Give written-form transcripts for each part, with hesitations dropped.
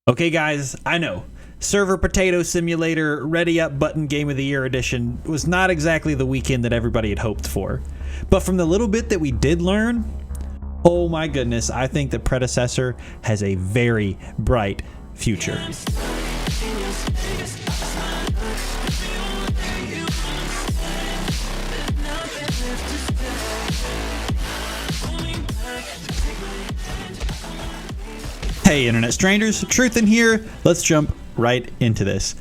Okay guys, I know, Server Potato Simulator Ready Up Button Game of the Year edition was not exactly the weekend that everybody had hoped for. But from the little bit that we did learn, oh my goodness, I think that Predecessor has a very bright future. Hey internet strangers, Truth in here. Let's jump right into this.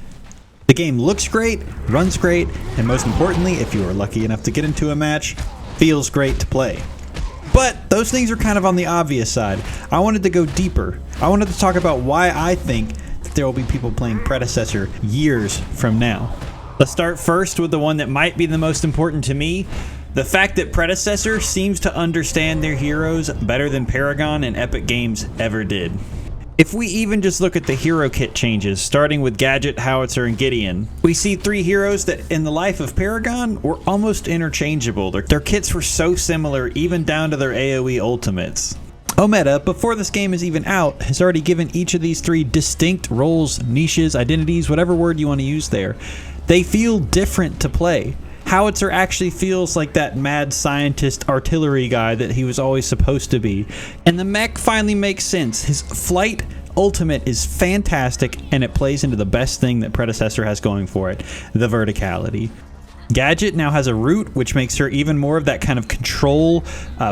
The game looks great, runs great, and most importantly, if you are lucky enough to get into a match, feels great to play. But those things are kind of on the obvious side. I wanted to go deeper. I wanted to talk about why I think that there will be people playing Predecessor years from now. Let's start first with the one that might be the most important to me. The fact that Predecessor seems to understand their heroes better than Paragon and Epic Games ever did. If we even just look at the hero kit changes, starting with Gadget, Howitzer, and Gideon, we see three heroes that in the life of Paragon were almost interchangeable. Their kits were so similar, even down to their AoE ultimates. Omeda, before this game is even out, has already given each of these three distinct roles, niches, identities, whatever word you want to use there. They feel different to play. Howitzer actually feels like that mad scientist artillery guy that he was always supposed to be. And the mech finally makes sense. His flight ultimate is fantastic, and it plays into the best thing that Predecessor has going for it, the verticality. Gadget now has a root, which makes her even more of that kind of control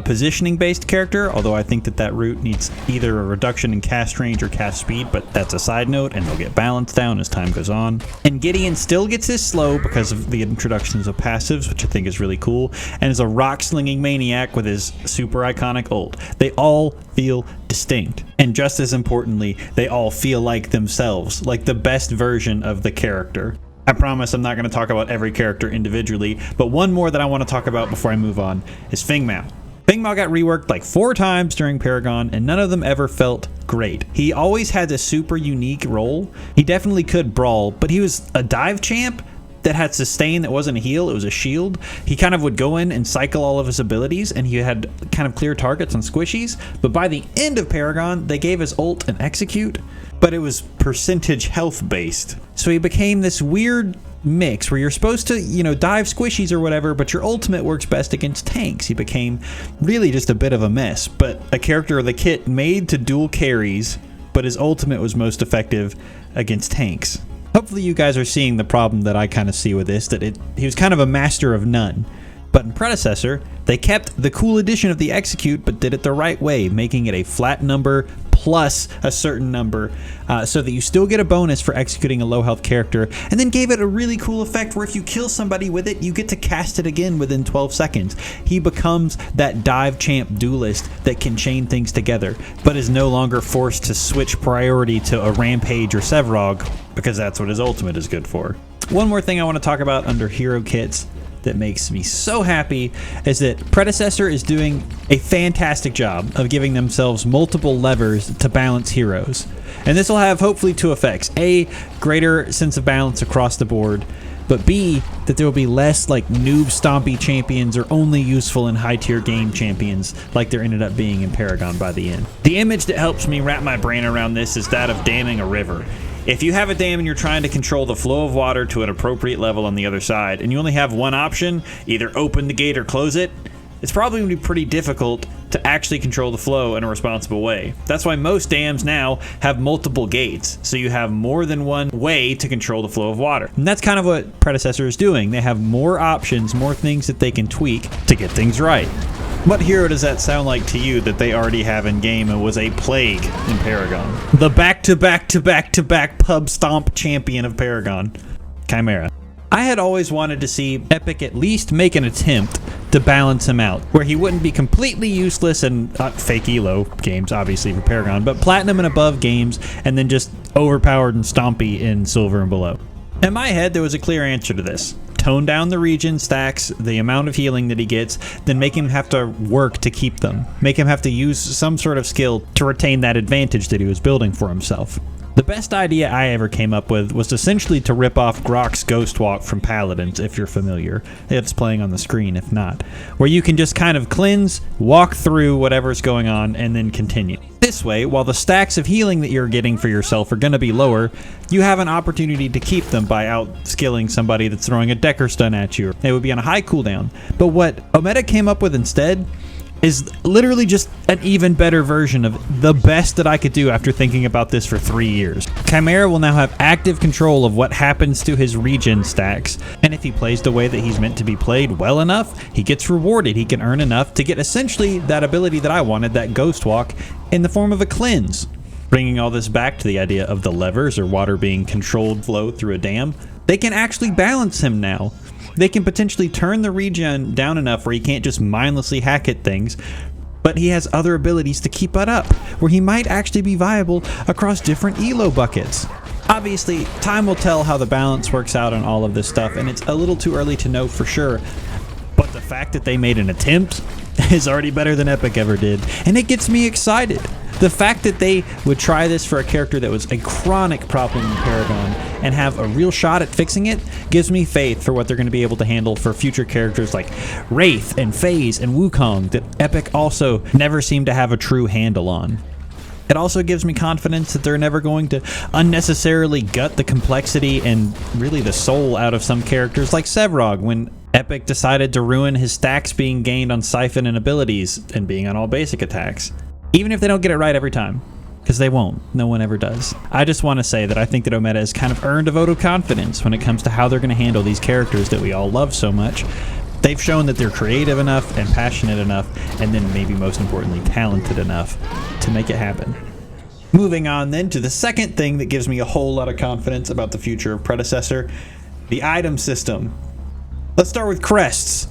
positioning based character, although I think that root needs either a reduction in cast range or cast speed, but that's a side note and they'll get balanced down as time goes on. And Gideon still gets his slow because of the introductions of passives, which I think is really cool, and is a rock slinging maniac with his super iconic ult. They all feel distinct, and just as importantly, they all feel like themselves, like the best version of the character. I promise I'm not going to talk about every character individually, but one more that I want to talk about before I move on is Feng Mao. Feng Mao got reworked like 4 times during Paragon, and none of them ever felt great. He always had a super unique role. He definitely could brawl, but he was a dive champ that had sustain that wasn't a heal, it was a shield. He kind of would go in and cycle all of his abilities, and he had kind of clear targets on squishies, but by the end of Paragon, they gave his ult an execute, but it was percentage health based. So he became this weird mix where you're supposed to, dive squishies or whatever, but your ultimate works best against tanks. He became really just a bit of a mess, but a character of the kit made to dual carries, but his ultimate was most effective against tanks. Hopefully you guys are seeing the problem that I kind of see with this, that he was kind of a master of none. But in Predecessor, they kept the cool addition of the execute, but did it the right way, making it a flat number plus a certain number, so that you still get a bonus for executing a low health character, and then gave it a really cool effect where if you kill somebody with it, you get to cast it again within 12 seconds. He becomes that dive champ duelist that can chain things together, but is no longer forced to switch priority to a Rampage or Sevrog, because that's what his ultimate is good for. One more thing I want to talk about under hero kits that makes me so happy is that Predecessor is doing a fantastic job of giving themselves multiple levers to balance heroes. And this will have hopefully 2 effects. A, greater sense of balance across the board, but B, that there will be less like noob stompy champions or only useful in high tier game champions like there ended up being in Paragon by the end. The image that helps me wrap my brain around this is that of damming a river. If you have a dam and you're trying to control the flow of water to an appropriate level on the other side, and you only have one option, either open the gate or close it, it's probably going to be pretty difficult to actually control the flow in a responsible way. That's why most dams now have multiple gates, so you have more than one way to control the flow of water. And that's kind of what Predecessor is doing. They have more options, more things that they can tweak to get things right. What hero does that sound like to you that they already have in game and was a plague in Paragon? The back-to-back-to-back-to-back pub stomp champion of Paragon, Chimera. I had always wanted to see Epic at least make an attempt to balance him out, where he wouldn't be completely useless in fake elo games, obviously for Paragon, but platinum and above games, and then just overpowered and stompy in silver and below. In my head, there was a clear answer to this. Tone down the regen stacks, the amount of healing that he gets, then make him have to work to keep them. Make him have to use some sort of skill to retain that advantage that he was building for himself. The best idea I ever came up with was essentially to rip off Grok's Ghost Walk from Paladins, if you're familiar. It's playing on the screen if not. Where you can just kind of cleanse, walk through whatever's going on, and then continue. This way, while the stacks of healing that you're getting for yourself are going to be lower, you have an opportunity to keep them by out-skilling somebody that's throwing a Decker stun at you. It would be on a high cooldown. But what Omeda came up with instead is literally just an even better version of the best that I could do after thinking about this for 3 years. Chimera will now have active control of what happens to his regen stacks, and if he plays the way that he's meant to be played well enough, he gets rewarded. He can earn enough to get essentially that ability that I wanted, that Ghost Walk, in the form of a cleanse. Bringing all this back to the idea of the levers or water being controlled flow through a dam, they can actually balance him now. They can potentially turn the regen down enough where he can't just mindlessly hack at things, but he has other abilities to keep it up, where he might actually be viable across different elo buckets. Obviously, time will tell how the balance works out on all of this stuff, and it's a little too early to know for sure, but the fact that they made an attempt is already better than Epic ever did, and it gets me excited. The fact that they would try this for a character that was a chronic problem in Paragon and have a real shot at fixing it gives me faith for what they're going to be able to handle for future characters like Wraith and FaZe and Wukong that Epic also never seemed to have a true handle on. It also gives me confidence that they're never going to unnecessarily gut the complexity and really the soul out of some characters like Sevrog when Epic decided to ruin his stacks being gained on Siphon and abilities and being on all basic attacks. Even if they don't get it right every time, because they won't. No one ever does. I just want to say that I think that Omeda has kind of earned a vote of confidence when it comes to how they're going to handle these characters that we all love so much. They've shown that they're creative enough and passionate enough, and then maybe most importantly, talented enough to make it happen. Moving on then to the second thing that gives me a whole lot of confidence about the future of Predecessor, the item system. Let's start with crests.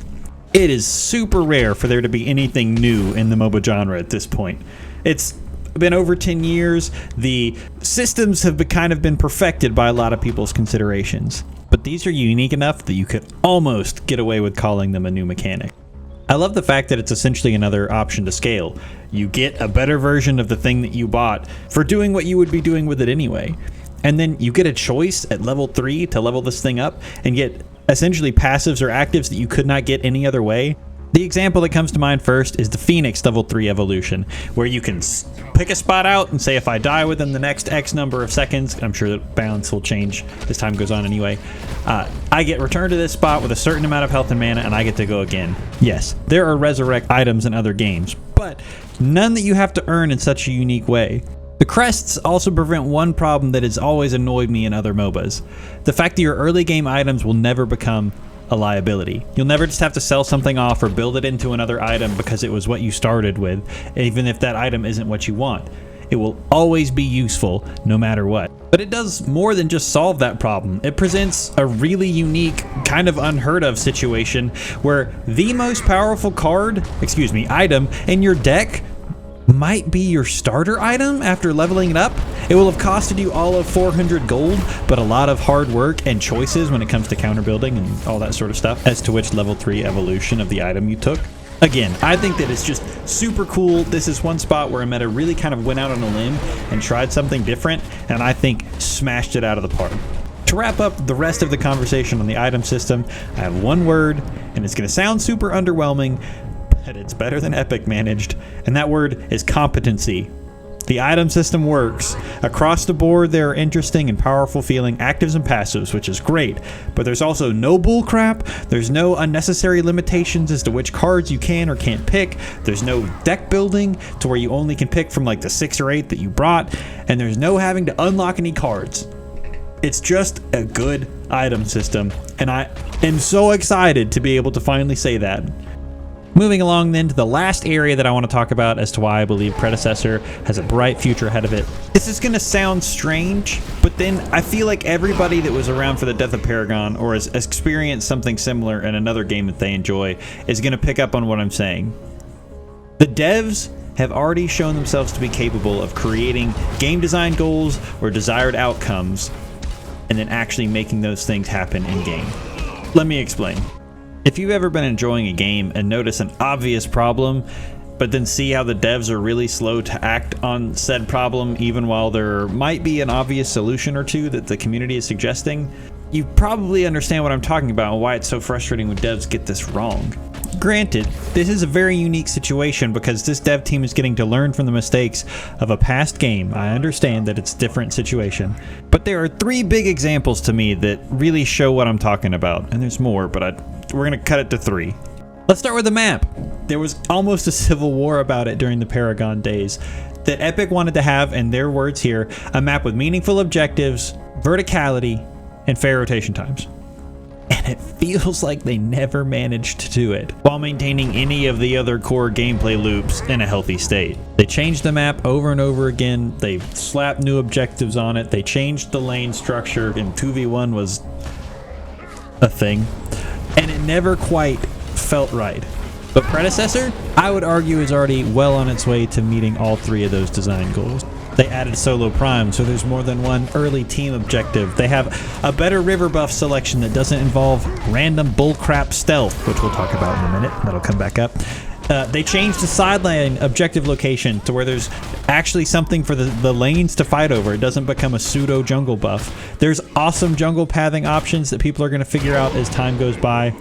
It is super rare for there to be anything new in the MOBA genre at this point. It's been over 10 years. The systems have kind of been perfected by a lot of people's considerations, but these are unique enough that you could almost get away with calling them a new mechanic. I love the fact that it's essentially another option to scale. You get a better version of the thing that you bought for doing what you would be doing with it anyway. And then you get a choice at level 3 to level this thing up and get essentially passives or actives that you could not get any other way. The example that comes to mind first is the Phoenix level 3 evolution, where you can pick a spot out and say if I die within the next X number of seconds, I'm sure the balance will change as time goes on anyway, I get returned to this spot with a certain amount of health and mana and I get to go again. Yes, there are resurrect items in other games, but none that you have to earn in such a unique way. The crests also prevent one problem that has always annoyed me in other MOBAs. The fact that your early game items will never become a liability. You'll never just have to sell something off or build it into another item because it was what you started with, even if that item isn't what you want. It will always be useful no matter what. But it does more than just solve that problem. It presents a really unique, kind of unheard of situation where the most powerful item in your deck might be your starter item after leveling it up. It will have costed you all of 400 gold, but a lot of hard work and choices when it comes to counter building and all that sort of stuff as to which level 3 evolution of the item you took. Again, I think that it's just super cool. This is one spot where Omeda really kind of went out on a limb and tried something different, and I think smashed it out of the park. To wrap up the rest of the conversation on the item system, I have one word, and it's going to sound super underwhelming, but it's better than Epic managed, and that word is competency. The item system works. Across the board, there are interesting and powerful feeling actives and passives, which is great, but there's also no bullcrap, there's no unnecessary limitations as to which cards you can or can't pick, there's no deck building to where you only can pick from like the 6 or 8 that you brought, and there's no having to unlock any cards. It's just a good item system, and I am so excited to be able to finally say that. Moving along then to the last area that I want to talk about as to why I believe Predecessor has a bright future ahead of it. This is going to sound strange, but then I feel like everybody that was around for the death of Paragon or has experienced something similar in another game that they enjoy is going to pick up on what I'm saying. The devs have already shown themselves to be capable of creating game design goals or desired outcomes and then actually making those things happen in game. Let me explain. If you've ever been enjoying a game and notice an obvious problem, but then see how the devs are really slow to act on said problem, even while there might be an obvious solution or two that the community is suggesting, you probably understand what I'm talking about and why it's so frustrating when devs get this wrong. Granted, this is a very unique situation because this dev team is getting to learn from the mistakes of a past game. I understand that it's a different situation, but there are 3 big examples to me that really show what I'm talking about, and there's more, but we're gonna cut it to 3. Let's start with the map. There was almost a civil war about it during the Paragon days. That Epic wanted to have, in their words here, a map with meaningful objectives, verticality, and fair rotation times. And it feels like they never managed to do it, while maintaining any of the other core gameplay loops in a healthy state. They changed the map over and over again, they slapped new objectives on it, they changed the lane structure, and 2v1 was a thing, and it never quite felt right. But Predecessor, I would argue, is already well on its way to meeting all 3 of those design goals. They added solo prime, so there's more than one early team objective. They have a better river buff selection that doesn't involve random bullcrap stealth, which we'll talk about in a minute. That'll come back up. They changed the sideline objective location to where there's actually something for the lanes to fight over. It doesn't become a pseudo jungle buff. There's awesome jungle pathing options that people are going to figure out as time goes by.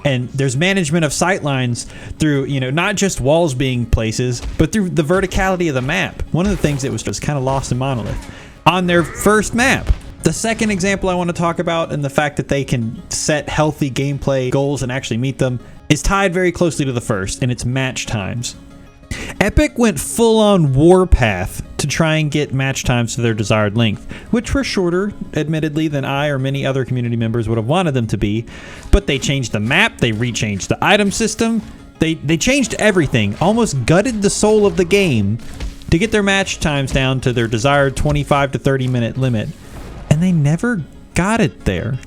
And there's management of sightlines through, not just walls being places, but through the verticality of the map. One of the things that was just kind of lost in Monolith on their first map. The second example I want to talk about, and the fact that they can set healthy gameplay goals and actually meet them, is tied very closely to the first, and it's match times. Epic went full-on warpath to try and get match times to their desired length, which were shorter, admittedly, than I or many other community members would have wanted them to be, but they changed the map, they rechanged the item system, they changed everything, almost gutted the soul of the game to get their match times down to their desired 25 to 30 minute limit, and they never got it there.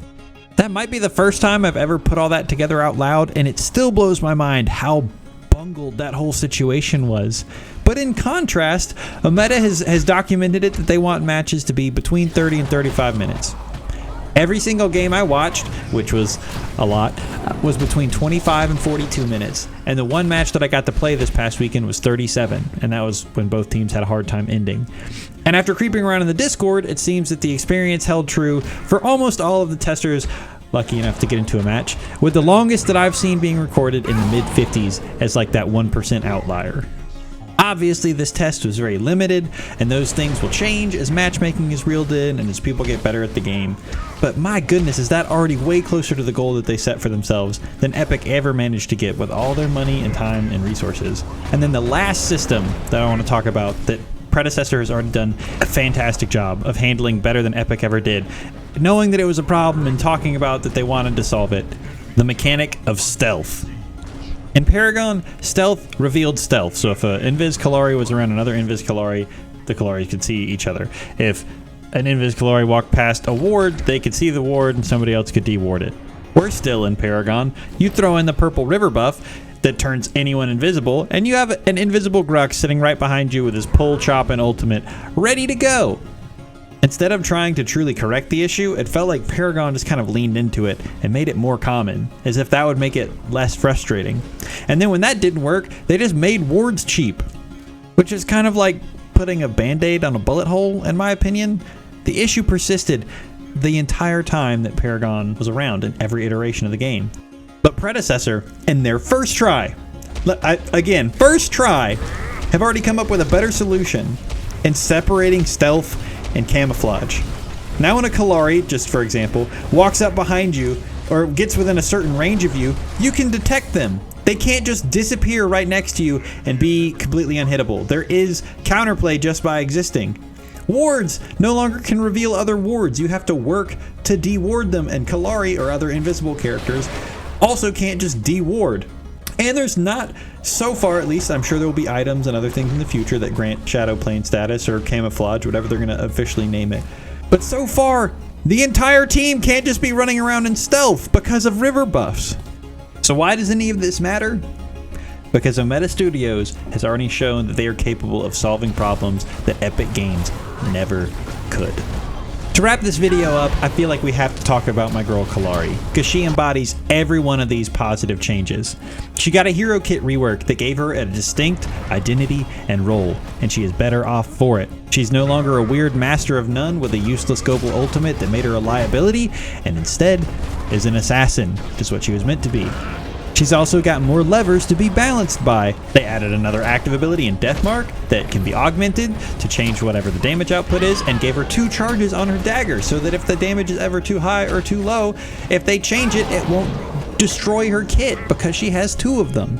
That might be the first time I've ever put all that together out loud, and it still blows my mind how bungled that whole situation was. But in contrast, Omeda has documented it that they want matches to be between 30 and 35 minutes. Every single game I watched, which was a lot, was between 25 and 42 minutes. And the one match that I got to play this past weekend was 37, and that was when both teams had a hard time ending. And after creeping around in the Discord, it seems that the experience held true for almost all of the testers lucky enough to get into a match, with the longest that I've seen being recorded in the mid-50s as like that 1% outlier. Obviously, this test was very limited, and those things will change as matchmaking is reeled in and as people get better at the game. But my goodness, is that already way closer to the goal that they set for themselves than Epic ever managed to get with all their money and time and resources. And then the last system that I want to talk about that Predecessor has already done a fantastic job of handling better than Epic ever did, knowing that it was a problem and talking about that they wanted to solve it. The mechanic of stealth. In Paragon, stealth revealed stealth, so if an Invis Kallari was around another Invis Kallari, the Kallaris could see each other. If an Invis Kallari walked past a ward, they could see the ward and somebody else could deward it. Worse still, in Paragon, you throw in the purple river buff that turns anyone invisible, and you have an invisible Grux sitting right behind you with his pull, chop, and ultimate ready to go. Instead of trying to truly correct the issue, it felt like Paragon just kind of leaned into it and made it more common, as if that would make it less frustrating. And then when that didn't work, they just made wards cheap, which is kind of like putting a band-aid on a bullet hole, in my opinion. The issue persisted the entire time that Paragon was around in every iteration of the game. But Predecessor, in their first try, first try, have already come up with a better solution in separating stealth and camouflage. Now when a Kallari, just for example, walks up behind you or gets within a certain range of you, you can detect them. They can't just disappear right next to you and be completely unhittable. There is counterplay just by existing. Wards no longer can reveal other wards. You have to work to deward them, and Kallari or other invisible characters also can't just deward. And there's not, so far at least, I'm sure there will be items and other things in the future that grant shadow plane status or camouflage, whatever they're going to officially name it. But so far, the entire team can't just be running around in stealth because of river buffs. So why does any of this matter? Because Omeda Studios has already shown that they are capable of solving problems that Epic Games never could. To wrap this video up, I feel like we have to talk about my girl Kallari, because she embodies every one of these positive changes. She got a hero kit rework that gave her a distinct identity and role, and she is better off for it. She's no longer a weird master of none with a useless global ultimate that made her a liability, and instead is an assassin, just what she was meant to be. She's also got more levers to be balanced by. They added another active ability in Deathmark that can be augmented to change whatever the damage output is, and gave her 2 charges on her dagger so that if the damage is ever too high or too low, if they change it, it won't destroy her kit because she has 2 of them.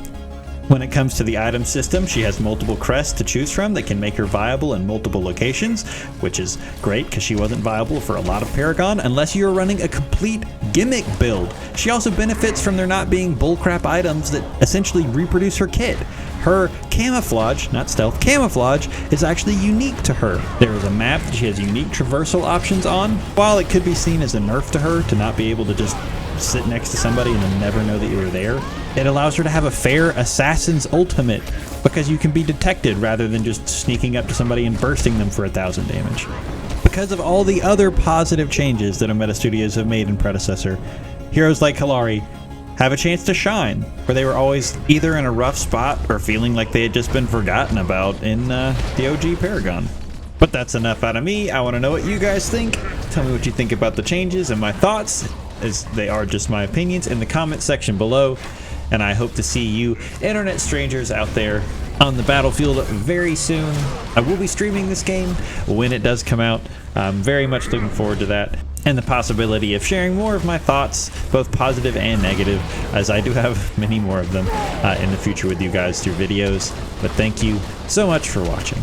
When it comes to the item system, she has multiple crests to choose from that can make her viable in multiple locations, which is great because she wasn't viable for a lot of Paragon unless you're running a complete gimmick build. She also benefits from there not being bullcrap items that essentially reproduce her kit. Her camouflage, not stealth, camouflage is actually unique to her. There is a map that she has unique traversal options on. While it could be seen as a nerf to her to not be able to just sit next to somebody and then never know that you were there, it allows her to have a fair assassin's ultimate because you can be detected rather than just sneaking up to somebody and bursting them for 1,000 damage. Because of all the other positive changes that Omeda Studios have made in Predecessor, heroes like Kallari have a chance to shine, where they were always either in a rough spot or feeling like they had just been forgotten about in the OG Paragon. But that's enough out of me. I want to know what you guys think. Tell me what you think about the changes and my thoughts, as they are just my opinions, in the comment section below. And I hope to see you internet strangers out there on the battlefield very soon. I will be streaming this game when it does come out. I'm very much looking forward to that, and the possibility of sharing more of my thoughts, both positive and negative, as I do have many more of them in the future with you guys through videos. But thank you so much for watching.